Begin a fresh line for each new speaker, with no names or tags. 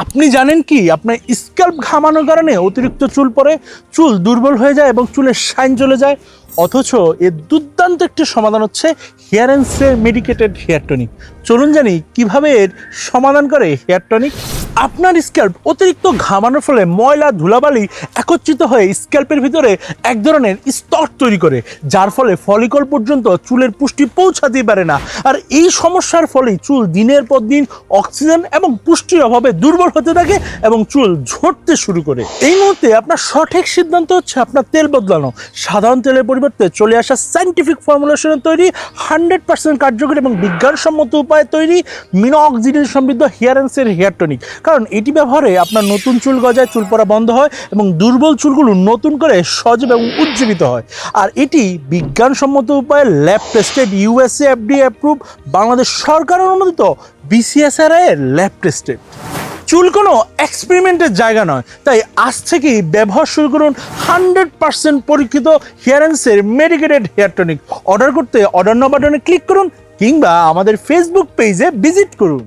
আপনি জানেন কি আপনার স্ক্যাল্প ঘামানোর কারণে অতিরিক্ত চুল পড়ে, চুল দুর্বল হয়ে যায় এবং চুলের শাইন চলে যায়। অথচ এর দুর্দান্ত একটি সমাধান হচ্ছে hair and medicated hair tonic. চলুন জানি কিভাবে এর সমাধান করে হেয়ার টনিক। আপনার স্ক্যাল্প অতিরিক্ত ঘামানোর ফলে ময়লা ধুলাবালি একত্রিত হয়ে স্ক্যাল্পের ভিতরে এক ধরনের স্তর তৈরি করে, যার ফলে ফলিকল পর্যন্ত চুলের পুষ্টি পৌঁছাতে পারে না। আর এই সমস্যার ফলেই চুল দিনের পর দিন অক্সিজেন এবং পুষ্টির অভাবে দুর্বল হতে থাকে এবং চুল ঝরতে শুরু করে। এই মুহূর্তে আপনার সঠিক সিদ্ধান্ত হচ্ছে আপনার তেল বদলানো। সাধারণ তেলের পরিবর্তে চলে আসা সায়েন্টিফিক ফর্মুলেশনের তৈরি 100% কার্যকরী এবং বিজ্ঞানসম্মত উপায়ে তৈরি মিনক্সিডিল সমৃদ্ধ হেয়ার অ্যান্ড হেয়ার টনিক। কারণ এটি ব্যবহারে আপনার নতুন চুল গজায়, চুল পড়া বন্ধ হয় এবং দুর্বল চুলগুলো নতুন করে সজীব এবং উজ্জীবিত হয়। আর এটি বিজ্ঞানসম্মত উপায়ে lab tested, USA FDA approve, Bangladesh সরকার অনুমোদিত, বিসিএসআরআই এর ল্যাব টেস্টেড। চুল কোনো এক্সপেরিমেন্টের জায়গা নয়, তাই আজ থেকেই ব্যবহার শুরু করুন 100% পরীক্ষিত hair and medicated hair tonic. Order করতে অর্ডার নাও বাটনে ক্লিক করুন কিংবা আমাদের ফেসবুক পেজে ভিজিট করুন।